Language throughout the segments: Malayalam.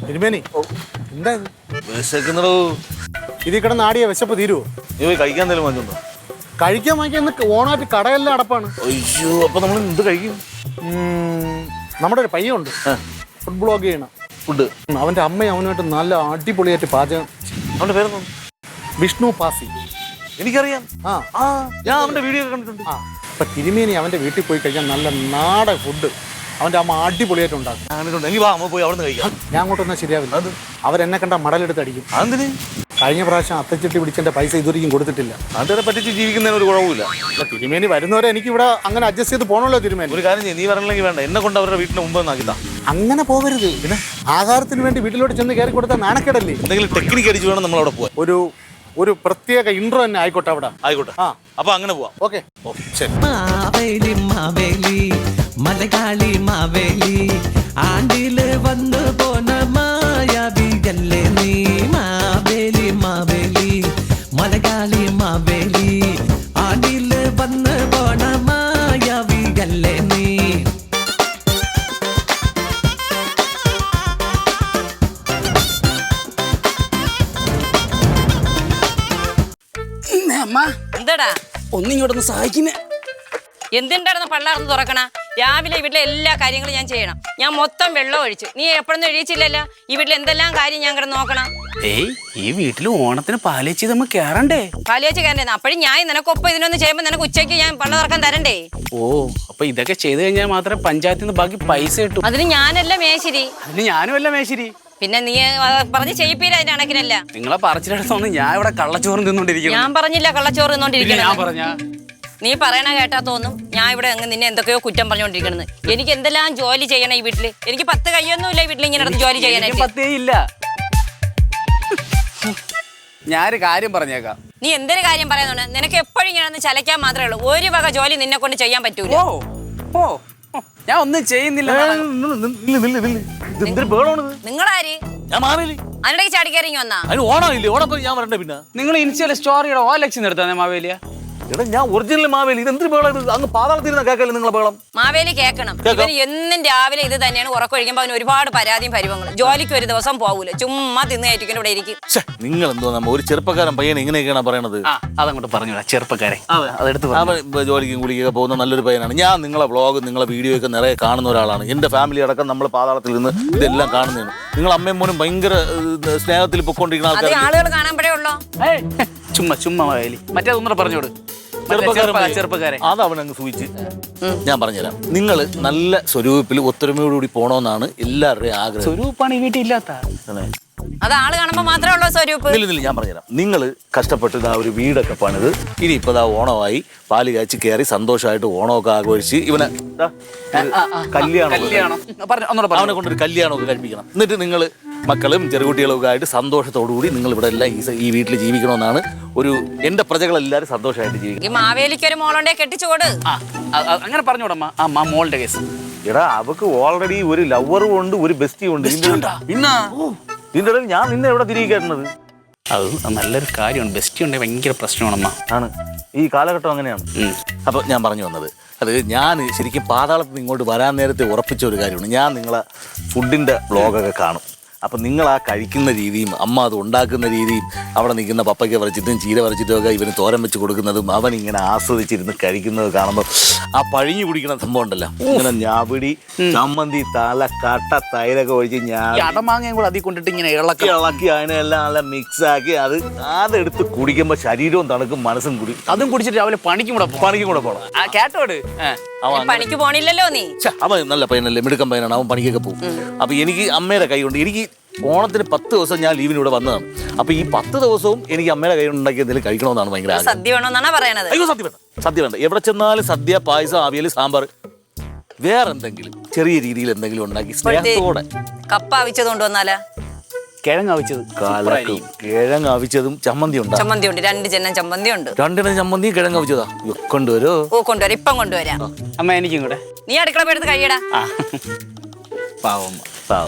തിരുമേനി എന്താ വിശക്കുന്നോ? ഇതിൽ കിടന്ന് ആടിയ വിശപ്പ് തീരുവോ? നീ കഴിക്കാൻ എന്തെങ്കിലും വാങ്ങിച്ചോ? കഴിക്കാൻ വാങ്ങിക്കുന്ന ഓണായിട്ട് കടയെല്ലാം അടപ്പാണ്. അയ്യോ, അപ്പൊ നമ്മൾ എന്ത് കഴിക്കും? നമ്മുടെ ഒരു പയ്യുണ്ട്, ഫുഡ് ബ്ലോഗ് ചെയ്യണം. ഫുഡ് അവന്റെ അമ്മയും അവനുമായിട്ട് നല്ല അടിപൊളിയായിട്ട് പാചകം. അവന്റെ പേരെന്താ? വിഷ്ണു പാസി. എനിക്കറിയാം. ഞാൻ അവന്റെ വീഡിയോ കണ്ടിട്ടുണ്ട്. അപ്പൊ തിരുമേനി അവന്റെ വീട്ടിൽ പോയി കഴിക്കാൻ നല്ല നാടൻ ഫുഡ് അവന്റെ അമ്മ അടിപൊളിയായിട്ട് ഉണ്ടാക്കും. എങ്കിൽ വാ, അമ്മ പോയി അവിടെ നിന്ന് കഴിക്കാം. ഞാൻ അങ്ങോട്ടൊന്നും ശരിയാവില്ല. അവരെന്നെ കണ്ട മടലെടുത്ത് അടിക്കും. അതെന്തിന്? കഴിഞ്ഞ പ്രാവശ്യം അത്തച്ചിട്ടി പിടിച്ചെന്റെ പൈസ ഇതുവരെയും കൊടുത്തിട്ടില്ല. അതിനെ പറ്റിച്ച് ജീവിക്കുന്നതിന് ഒരു കുഴപ്പമില്ല. തിരുമേനി വരുന്നവരെ എനിക്ക് ഇവിടെ അങ്ങനെ അഡ്ജസ്റ്റ് ചെയ്ത് പോകണല്ലോ. തിരുമേനി ഒരു കാര്യം ചെയ്യും, നീ പറഞ്ഞില്ലെങ്കിൽ വേണ്ട, എന്നെ കൊണ്ട് അവരുടെ വീട്ടിന് മുമ്പ് നാക്കിത്താ. അങ്ങനെ പോകരുത്. പിന്നെ ആഹാരത്തിന് വേണ്ടി വീട്ടിലോട്ട് ചെന്ന് കയറി കൊടുത്താൽ നാണക്കേടല്ലേ? എന്തെങ്കിലും ടെക്നിക്ക് അടിച്ച് വേണം നമ്മൾ അവിടെ പോവാൻ. ഒരു പ്രത്യേക ഇൻട്രോ തന്നെ ആയിക്കോട്ടെ അവിടെ. ആയിക്കോട്ടെ. അപ്പൊ അങ്ങനെ പോവാം. ഓക്കെ, ശരി. മാവേലി മാവേലി മലയാളി മാവേലി ആണ്ടില് വന്നു പോന മായാവിയല്ലേ നീ. മാവേലി മാവേലി മലയാളി മാവേലി ആണ്ടില് വന്നു പോന മായാവിയല്ലേ നീ. എന്താടാ ഒന്നിങ്ങോട്ടൊന്ന് സഹായിക്കുന്നേ. എന്തിണ്ടായിരുന്നു പള്ളാർന്ന് തുറക്കണ? രാവിലെ വീട്ടിലെ എല്ലാ കാര്യങ്ങളും ഞാൻ ചെയ്യണം. ഞാൻ മൊത്തം വെള്ളം ഒഴിച്ചു. നീ എപ്പോഴൊന്നും എഴുതിച്ചില്ലല്ലോ. ഈ വീട്ടിൽ എന്തെല്ലാം കാര്യം ഞാൻ കിടന്ന് നോക്കണം. ഈ വീട്ടിൽ ഓണത്തിന് പാലേച്ചി നമ്മൾ കേറണ്ടേ? പാലിയേച്ച് കയറേണ്ടത്. അപ്പോഴും ഞാൻ നിനക്കൊപ്പം ഇതിനൊന്നും ചെയ്യുമ്പോൾ നിനക്ക് ഉച്ചയ്ക്ക് ഞാൻ പള്ള തുറക്കാൻ തരണ്ടേ? ഓ, അപ്പൊ ഇതൊക്കെ ചെയ്ത് കഴിഞ്ഞാൽ മാത്രമേ പഞ്ചായത്തിൽ നിന്ന് ബാക്കി പൈസ കിട്ടൂ. അതിന് ഞാനല്ല മേശിരി. അതിന് ഞാനും അല്ല മേശിരി. പിന്നെ നീ പറഞ്ഞ് ചെയ്യിപ്പീര അതിന്റെ കണക്കിനല്ല. നിങ്ങളെ പറച്ചിലെടുത്തോന്ന് ഞാൻ ഇവിടെ കള്ളച്ചോറും തിന്നോണ്ടിരിക്കുന്നു. ഞാൻ പറഞ്ഞില്ല കള്ളച്ചോറ് തിന്നോണ്ടിരിക്കണം. ഞാൻ പറഞ്ഞ നീ പറയണ കേട്ടാ തോന്നും ഞാൻ ഇവിടെ നിന്നെ എന്തൊക്കെയോ കുറ്റം പറഞ്ഞോണ്ടിരിക്കണെന്ന്. എനിക്ക് എന്തെല്ലാം ജോലി ചെയ്യണം ഈ വീട്ടില്. എനിക്ക് 10 കയ്യൊന്നുമില്ല ഈ വീട്ടിൽ ഇങ്ങനെ ജോലി ചെയ്യാനായിട്ട്. 10 ഇല്ല. ഞാനൊരു കാര്യം പറഞ്ഞേക്കാം. നീ എന്തൊരു കാര്യം പറയുന്നുണ്ട്? നിനക്ക് എപ്പോഴും ഇങ്ങനെ ചലക്കാൻ മാത്രമേ ഉള്ളൂ. ഒരു വക ജോലി നിന്നെ കൊണ്ട് ചെയ്യാൻ പറ്റൂല. ഞാൻ ഒന്നും ചെയ്യുന്നില്ല. നിങ്ങളാര്? ഞാൻ മാവേലി. അതിനിടയ്ക്ക് ചാടിക്കയറിങ്ങി വന്നാ? അതിന് ഓണമില്ലേ? ഓണം ഞാൻ വരണ്ടേ? പിന്നെ നിങ്ങൾ ഇനിഷ്യൽ സ്റ്റോറിയുടെ ഓലക്ഷൻ നിർത്താൻ മാവേലിയ. എടാ, ഞാൻ ഒറിജിനൽ മാവേലി. ഇത് എന്തൊരു ബഹളം? അങ്ങ് പാതാളത്തിരുന്ന കേൾക്കല്ലേ നിങ്ങളെ ബഹളം? മാവേലി കേൾക്കണം. ഇവന് എന്നും രാവിലെ ഇത് തന്നെയാണ്. ഉറക്കൊഴിക്കുമ്പോ അവന് ഒരുപാട് പരാതിയും പരിവങ്ങളും. ജോലിക്ക് ഒരു ദിവസം പോകൂല, ചുമ്മാ തിന്നായിരിക്കും ഇവിടെ ഇരിക്കും. നിങ്ങൾ എന്തോ ഒരു ചെറുപ്പക്കാരൻ പയ്യൻ ഇങ്ങനെയൊക്കെയാണ് പറയണത്? അതങ്ങോട്ട് പറഞ്ഞു ചെറുപ്പക്കാരെ. ജോലിക്കും കുളിക്കൊക്കെ പോകുന്ന നല്ലൊരു പയ്യനാണ്. ഞാൻ നിങ്ങളെ വ്ളോഗ് നിങ്ങളെ വീഡിയോ ഒക്കെ നിറയെ കാണുന്ന ഒരാളാണ്. എന്റെ ഫാമിലി അടക്കം നമ്മൾ പാതാളത്തിൽ നിന്ന് ഇതെല്ലാം കാണുന്നതാണ്. നിങ്ങൾ അമ്മയും മോനും ഭയങ്കര സ്നേഹത്തിൽ പൊക്കോണ്ടിരിക്കുന്ന ആളുകൾ കാണാൻ ഉള്ളോ? ചുമ്മാ ചുമ്മാ മാവേലി. മറ്റേതൊന്നും പറഞ്ഞോട്. ചെറുപ്പക്കാരെ അത് അവനങ്ങ് സൂചിച്ച് ഞാൻ പറഞ്ഞുതരാം. നിങ്ങൾ നല്ല സ്വരൂപത്തിൽ ഒത്തൊരുമയോടുകൂടി പോണോന്നാണ് എല്ലാവരുടെയും ആഗ്രഹം. സ്വരൂപ്പാണ് ഈ വീട്ടിൽ ഇല്ലാത്ത. അത് ആള് കാണുമ്പോ മാത്രമേ ഉള്ളൂ സ്വരൂപ്. ഇല്ല, ഞാൻ പറഞ്ഞുതരാം. നിങ്ങൾ കഷ്ടപ്പെട്ട് ഇതാ ഒരു വീടൊക്കെ പണിത് ഇനിയിപ്പോ ഇതാ ഓണമായി പാല് കാച്ചി കയറി സന്തോഷമായിട്ട് ഓണമൊക്കെ ആഘോഷിച്ച് ഇവനെ കല്യാണം അവനെ കൊണ്ടൊരു കല്യാണമൊക്കെ കഴിപ്പിക്കണം. എന്നിട്ട് നിങ്ങൾ മക്കളും ചെറുകുട്ടികളും ഒക്കെ ആയിട്ട് സന്തോഷത്തോടുകൂടി നിങ്ങൾ ഇവിടെ എല്ലാം ഈ വീട്ടിൽ ജീവിക്കണമെന്നാണ് ഒരു എന്റെ പ്രജകളെല്ലാരും സന്തോഷമായിട്ട് ജീവിക്കും. ഈ മാവേലിക്ക് ഒരു മോളുണ്ടെ കെട്ടിച്ചുകൊട്. അങ്ങനെ പറഞ്ഞോടമ്മ മോളുടെ കേസ്. എടാ, അവക്ക് ഓൾറെഡി ഒരു ലവറും ഉണ്ട്, ഒരു ബെസ്റ്റിയും ഉണ്ട്. പിന്നെ ഇതിന്റെ ഇടയിൽ ഞാൻ നിന്നെ എവിടെ തിരികെ കയറുന്നത്? അത് നല്ലൊരു കാര്യമാണ്. ബെസ്റ്റി ഉണ്ടെങ്കിൽ ഭയങ്കര പ്രശ്നമാണമ്മ. ആണ്, ഈ കാലഘട്ടം അങ്ങനെയാണ്. അപ്പൊ ഞാൻ പറഞ്ഞു വന്നത്, അത് ഞാൻ ശരിക്കും പാതാളത്തിൽ നിന്ന് ഇങ്ങോട്ട് വരാൻ നേരത്തെ ഉറപ്പിച്ച ഒരു കാര്യമാണ്. ഞാൻ നിങ്ങളെ ഫുഡിന്റെ വ്ളോഗൊക്കെ കാണും. അപ്പം നിങ്ങൾ ആ കഴിക്കുന്ന രീതിയും അമ്മ അത് ഉണ്ടാക്കുന്ന രീതിയും അവിടെ നിൽക്കുന്ന പപ്പയ്ക്ക വരച്ചിട്ടും ചീര വരച്ചിട്ടും ഒക്കെ ഇവന് തോരൻ വെച്ച് കൊടുക്കുന്നതും അവൻ ഇങ്ങനെ ആസ്വദിച്ചിരുന്ന് കഴിക്കുന്നത് കാണുമ്പോൾ ആ പഴിഞ്ഞു കുടിക്കുന്ന സംഭവം ഉണ്ടല്ലോ, ഇങ്ങനെ ഞാപിടി ചമ്മന്തി തല കട്ട തൈരൊക്കെ ഒഴിച്ച് അടമാങ്ങയും കൂടെ അതിൽ കൊണ്ടിട്ട് ഇങ്ങനെ ഇളക്കി അതിനെല്ലാം നല്ല മിക്സാക്കി അതെടുത്ത് കുടിക്കുമ്പോൾ ശരീരവും തണുക്കും മനസ്സും കുടി. അതും കുടിച്ചിട്ട് രാവിലെ പണിക്കും കൂടെ പോകണം. കേട്ടോട് പണിക്ക് പോണില്ലല്ലോ നീ. അവൻ നല്ല പയ്യനല്ലേ, മിടുക്കൻ പയ്യനാണ്, അവൻ പണിക്കൊക്കെ പോകും. അപ്പൊ എനിക്ക് അമ്മയുടെ കൈ കൊണ്ട് എനിക്ക് ഓണത്തിന് 10 ദിവസം ഞാൻ ലീവിന് ഇവിടെ വന്നതാണ്. അപ്പൊ ഈ 10 ദിവസവും എനിക്ക് അമ്മയുടെ കൈ ഉണ്ടാക്കി എന്തെങ്കിലും കഴിക്കണമെന്നാണ് ഭയങ്കര ആഗ്രഹം. സദ്യ വേണമെന്നാണ് പറയണത്. അയ്യോ, സദ്യ വേണ്ട. എവിടെ ചെന്നാലും സദ്യ, പായസം, അവിയൽ, സാമ്പാർ, വേറെ എന്തെങ്കിലും ചെറിയ രീതിയിൽ എന്തെങ്കിലും ഉണ്ടാക്കി സ്നേഹത്തോടെ. കപ്പ അവിച്ചത് കൊണ്ടുവന്നാലാ? കിഴങ്ങ് അവിച്ചത്, കിഴങ്ങ് അവിച്ചതും ചമ്മന്തി ഉണ്ട്. 2 ജനം ചമ്മന്തി ഉണ്ട്. 2 ചമ്മന്തി കിഴങ്ങ് അവിച്ചതാ കൊണ്ടുവരോ? കൊണ്ടുവരാം, ഇപ്പം കൊണ്ടുവരാം. അമ്മ എനിക്കും കൂടെ. നീ അടുക്കള പോയെടുത്ത് കഴിയടാ. പാവം.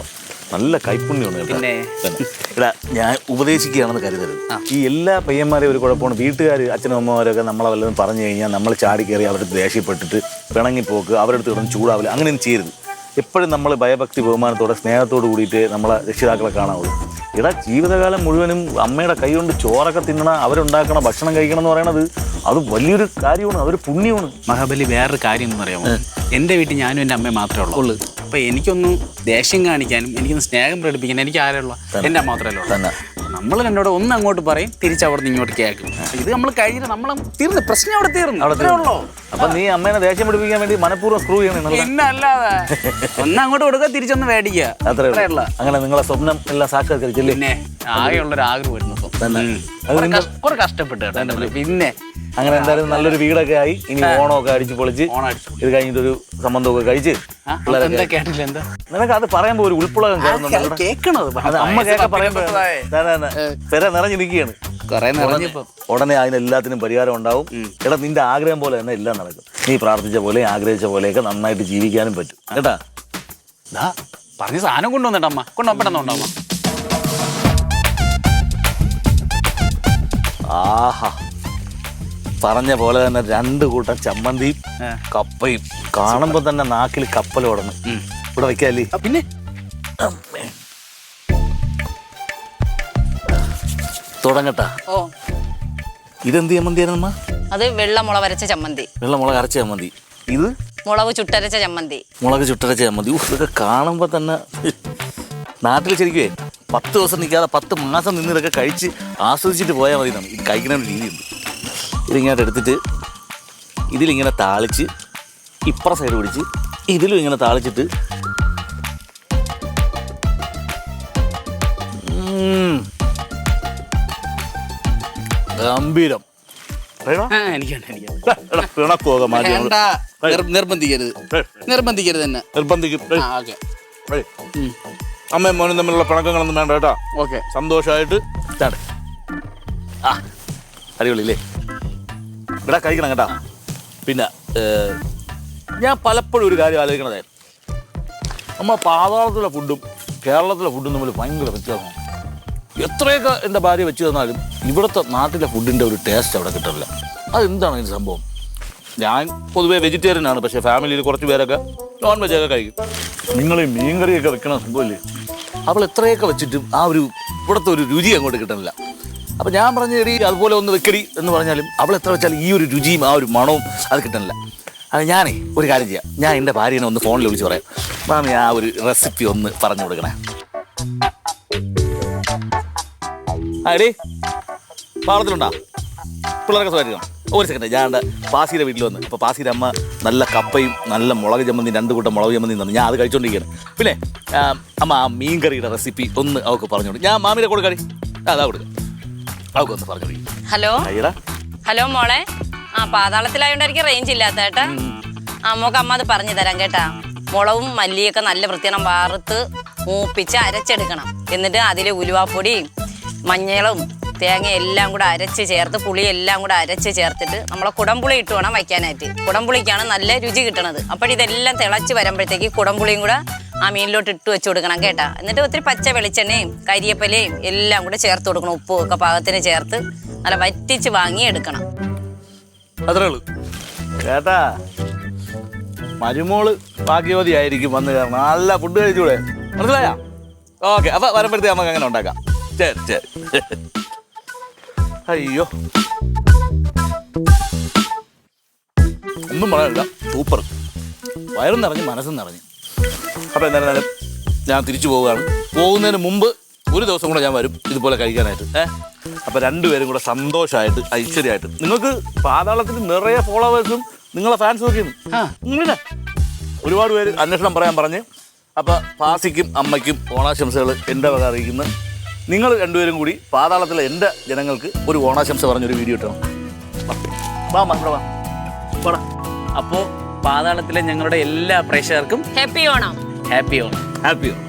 നല്ല കൈപ്പുണ്യമാണ് കേട്ടോ. പിന്നെ? എടാ ഞാൻ ഉപദേശിക്കുകയാണെന്ന് കരുതരുത്. ഈ എല്ലാ പയ്യന്മാരെയും ഒരു കുഴപ്പമാണ്, വീട്ടുകാർ അച്ഛനും അമ്മമാരൊക്കെ നമ്മളെ വല്ലതും പറഞ്ഞു കഴിഞ്ഞാൽ നമ്മൾ ചാടി കയറി അവരുടെ ദേഷ്യപ്പെട്ടിട്ട് പിണങ്ങിപ്പോക്ക്, അവരുടെ അടുത്ത് കിടന്ന് ചൂടാവില്ല, അങ്ങനെയൊന്നും ചെയ്യരുത്. എപ്പോഴും നമ്മൾ ഭയഭക്തി ബഹുമാനത്തോടെ സ്നേഹത്തോട് കൂടിയിട്ട് നമ്മളെ രക്ഷിതാക്കളെ കാണാവുള്ളൂ. എടാ ജീവിതകാലം മുഴുവനും അമ്മയുടെ കൈ കൊണ്ട് ചോറൊക്കെ തിന്നണം, അവരുണ്ടാക്കണ ഭക്ഷണം കഴിക്കണം എന്ന് പറയണത് അത് വലിയൊരു കാര്യമാണ്, അതൊരു പുണ്യമാണ്. മഹാബലി വേറൊരു കാര്യം എന്ന് പറയാമോ, എൻ്റെ വീട്ടിൽ ഞാനും എൻ്റെ അമ്മയും മാത്രമേ ഉള്ളൂ. അപ്പൊ എനിക്കൊന്നും ദേഷ്യം കാണിക്കാനും എനിക്കൊന്ന് സ്നേഹം പ്രകടിപ്പിക്കാനും എനിക്ക് ആരുള്ള എൻ്റെ മാത്രമല്ല ഉള്ളൂ. നമ്മൾ രണ്ടോടെ ഒന്ന് അങ്ങോട്ട് പറയും, തിരിച്ചവിടെ നിന്ന് ഇങ്ങോട്ട് കേൾക്കും. ഇത് നമ്മൾ കഴിഞ്ഞിട്ട് നമ്മൾ തീർന്നു, പ്രശ്നം അവിടെ തീർന്നു, അത്രേ ഉള്ളൂ. അപ്പൊ നീ അമ്മേനെ ദേഷ്യം പിടിപ്പിക്കാൻ വേണ്ടി മനഃപൂർവ്വം സ്ക്രൂ ചെയ്യണം. പിന്നെ അല്ലാതെ ഒന്ന് അങ്ങോട്ട് കൊടുക്കുക, തിരിച്ചൊന്ന് മേടിക്കുക, അത്രേ ഉള്ളൂ. അങ്ങനെ നിങ്ങളെ സ്വപ്നം എല്ലാം സാക്ഷാത്കരിച്ചില്ലേ? പിന്നെ ആകെയുള്ളൊരു ആഗ്രഹം വരുന്നു. കുറെ കഷ്ടപ്പെട്ടു കേട്ടോ. പിന്നെ അങ്ങനെ എന്തായാലും നല്ലൊരു വീടൊക്കെ ആയി, ഇനി ഓണമൊക്കെ അടിച്ച് പൊളിച്ച് ഇത് കഴിഞ്ഞിട്ടൊരു സംബന്ധമൊക്കെ കഴിച്ച് എന്താ കേട്ടില്ല, എന്താ നിനക്ക് അത് പറയുമ്പോ ഒരു ഉൾപ്പുളകം കയറുന്നുണ്ട്. കേൾക്കണത് അമ്മ കേൾക്കാൻ പറയുമ്പോ പെര നിറഞ്ഞു നിൽക്കുകയാണ്. കൊറേ നിറഞ്ഞപ്പോ ഉടനെ അതിനെല്ലാത്തിനും പരിഹാരം ഉണ്ടാവും. എടാ നിന്റെ ആഗ്രഹം പോലെ തന്നെ എല്ലാം നടക്കും. നീ പ്രാർത്ഥിച്ച പോലെ ആഗ്രഹിച്ച പോലെയൊക്കെ നന്നായിട്ട് ജീവിക്കാനും പറ്റും കേട്ടാ. പറഞ്ഞ സാധനം കൊണ്ടുവന്നിട്ട് അമ്മ പെട്ടെന്ന് ഉണ്ടാവുക. ആഹാ, പറഞ്ഞ പോലെ തന്നെ 2 കൂട്ടം ചമ്മന്തിയും കപ്പയും കാണുമ്പോ തന്നെ നാക്കിൽ കപ്പൽ ഓടണം. ഇവിടെ വെക്കാല്ലേ? പിന്നെ തുടങ്ങട്ടാ. ഇതെന്ത് ചമ്മന്തിയായിരുന്നമ്മ? അത് വെള്ളമുളക് അരച്ച ചമ്മന്തി. വെള്ളമുളക് അരച്ച ചമ്മന്തി. ഇത് മുളക് ചുട്ടരച്ച ചമ്മന്തി. മുളക് ചുട്ടരച്ച ചമ്മന്തി. ഇതൊക്കെ കാണുമ്പോ തന്നെ നാട്ടിൽ ശരിക്കുവേ 10 ദിവസം നിൽക്കാതെ 10 മാസം നിന്ന് ഇതൊക്കെ കഴിച്ച് ആസ്വദിച്ചിട്ട് പോയാൽ മതി. നമുക്ക് ഇത് കഴിക്കണ ഒരു രീതിയുണ്ട്. ഇതിങ്ങോട്ട് എടുത്തിട്ട് ഇതിലിങ്ങനെ താളിച്ച് ഇപ്പുറ സൈഡ് പിടിച്ച് ഇതിലും ഇങ്ങനെ താളിച്ചിട്ട് ഗംഭീരം. നിർബന്ധിക്കരുത് തന്നെ. നിർബന്ധിക്കും. അമ്മയും മോനും തമ്മിലുള്ള പിണക്കങ്ങളൊന്നും വേണ്ട കേട്ടോ. ഓക്കെ, സന്തോഷമായിട്ട് അടിപൊളിയില്ലേ? ഇവിടെ കഴിക്കണം കേട്ടാ. പിന്നെ ഞാൻ പലപ്പോഴും ഒരു കാര്യം ആലോചിക്കണതേ, നമ്മൾ പാതാളത്തിലെ ഫുഡും കേരളത്തിലെ ഫുഡും തമ്മിൽ ഭയങ്കര വ്യത്യാസമാണ്. എത്രയൊക്കെ എൻ്റെ ഭാര്യ വെച്ച് തന്നാലും ഇവിടുത്തെ നാട്ടിലെ ഫുഡിൻ്റെ ഒരു ടേസ്റ്റ് അവിടെ കിട്ടില്ല. അതെന്താണ് ഇതിന് സംഭവം? ഞാൻ പൊതുവേ വെജിറ്റേറിയനാണ്, പക്ഷേ ഫാമിലിയിൽ കുറച്ച് പേരൊക്കെ നോൺ വെജൊക്കെ കഴിക്കും. നിങ്ങൾ ഈ മീൻകറിയൊക്കെ വെക്കണ സംഭവമില്ലേ, അവൾ എത്രയൊക്കെ വെച്ചിട്ടും ആ ഒരു ഇവിടുത്തെ ഒരു രുചി അങ്ങോട്ട് കിട്ടണില്ല. അപ്പം ഞാൻ പറഞ്ഞ എടി അതുപോലെ ഒന്ന് വെക്കടി എന്ന് പറഞ്ഞാലും അവൾ എത്ര വെച്ചാലും ഈ ഒരു രുചിയും ആ ഒരു മണവും അത് കിട്ടണില്ല. അത് ഞാനേ ഒരു കാര്യം ചെയ്യാം, ഞാൻ എൻ്റെ ഭാര്യനെ ഒന്ന് ഫോണിൽ വിളിച്ച് പറയാം, മാമി ആ ഒരു റെസിപ്പി ഒന്ന് പറഞ്ഞു കൊടുക്കണേ. എടീ പാളത്തിലുണ്ടാ? പിള്ളേരൊക്കെ സുഖമായിരിക്കണം. ഒരു സെക്കൻഡ്, ഞാൻ എൻ്റെ പാസിയുടെ വീട്ടിൽ വന്ന് അപ്പോൾ പാസിയുടെ അമ്മ നല്ല കപ്പയും നല്ല മുളക് ചമ്മന്തി 2 കൂട്ടം മുളക് ചമ്മന്തി തന്നു. ഞാൻ അത് കഴിച്ചുകൊണ്ടിരിക്കുകയാണ്. പിന്നെ അമ്മ ആ മീൻ കറിയുടെ റെസിപ്പി ഒന്ന് അവൾക്ക് പറഞ്ഞോളൂ. ഞാൻ മാമിനെ കൊടുക്കാടി, അതാ കൊടുക്കാം, അവൾക്ക് ഒന്ന് പറഞ്ഞോളൂ. ഹലോ ഹലോ മോളെ, പാതാളത്തിലായോണ്ടായിരിക്കും റേഞ്ച് ഇല്ലാത്ത കേട്ടാ. മോക്ക് അമ്മ അത് പറഞ്ഞു തരാം കേട്ടാ. മുളകും മല്ലിയൊക്കെ നല്ല വൃത്തിയാണ് വറുത്ത് മൂപ്പിച്ച് അരച്ചെടുക്കണം. എന്നിട്ട് അതിൽ ഉലുവാപ്പൊടിയും മഞ്ഞളും തേങ്ങ എല്ലാം കൂടെ അരച്ച് ചേർത്ത് പുളി എല്ലാം കൂടെ അരച്ച് ചേർത്തിട്ട് നമ്മളെ കുടംപുളി ഇട്ട് വേണം വയ്ക്കാനായിട്ട്. കുടംപുളിക്കാണ് നല്ല രുചി കിട്ടണത്. അപ്പോൾ ഇതെല്ലാം തിളച്ച് വരുമ്പോഴത്തേക്ക് കുടംപുളിയും കൂടെ ആ മീനിലോട്ട് ഇട്ട് വെച്ച് കൊടുക്കണം കേട്ടാ. എന്നിട്ട് ഒത്തിരി പച്ച വെളിച്ചെണ്ണയും കരിയപ്പലയും എല്ലാം കൂടെ ചേർത്ത് കൊടുക്കണം. ഉപ്പും ഒക്കെ പാകത്തിന് ചേർത്ത് നല്ല വറ്റിച്ച് വാങ്ങി എടുക്കണം. അത്രേ ഉള്ളൂ കേട്ടാ. മരുമോള് ഭാഗ്യവതി ആയിരിക്കും വന്ന് കാരണം നല്ല ഫുഡ് കഴിച്ചൂടെ, മനസ്സിലായാ? ഓക്കെ, അപ്പൊ വരുമ്പോഴത്തേക്ക് നമുക്ക് അങ്ങനെ ഉണ്ടാക്കാം. ശരി ശരി. അയ്യോ ഒന്നും പറയാനില്ല, സൂപ്പർ. വയറും നിറഞ്ഞ് മനസ്സും നിറഞ്ഞ്. അപ്പോൾ എന്തായാലും ഞാൻ തിരിച്ചു പോവുകയാണ്. പോകുന്നതിന് മുമ്പ് ഒരു ദിവസം കൂടെ ഞാൻ വരും ഇതുപോലെ കഴിക്കാനായിട്ട്. അപ്പോൾ 2 പേരും കൂടെ സന്തോഷമായിട്ട് ഐശ്വര്യമായിട്ട്. നിങ്ങൾക്ക് പാതാളത്തിൽ നിറയെ ഫോളോവേഴ്സും നിങ്ങളെ ഫാൻസും ഒക്കെ ഇല്ല, ഒരുപാട് പേര് അന്വേഷണം പറയാൻ പറഞ്ഞ്. അപ്പോൾ പാസിക്കും അമ്മയ്ക്കും ഓണാശംസകൾ എൻ്റെ വക അറിയിക്കുന്നു. നിങ്ങൾ 2 പേരും കൂടി പാതാളത്തിലെ എൻ്റെ ജനങ്ങൾക്ക് ഒരു ഓണാശംസ പറഞ്ഞൊരു വീഡിയോ ഇട്ടണം. വാ ഇവിടെ വാ. അപ്പോൾ പാതാളത്തിലെ ഞങ്ങളുടെ എല്ലാ പ്രേക്ഷകർക്കും happy Onam. Happy Onam. Happy Onam.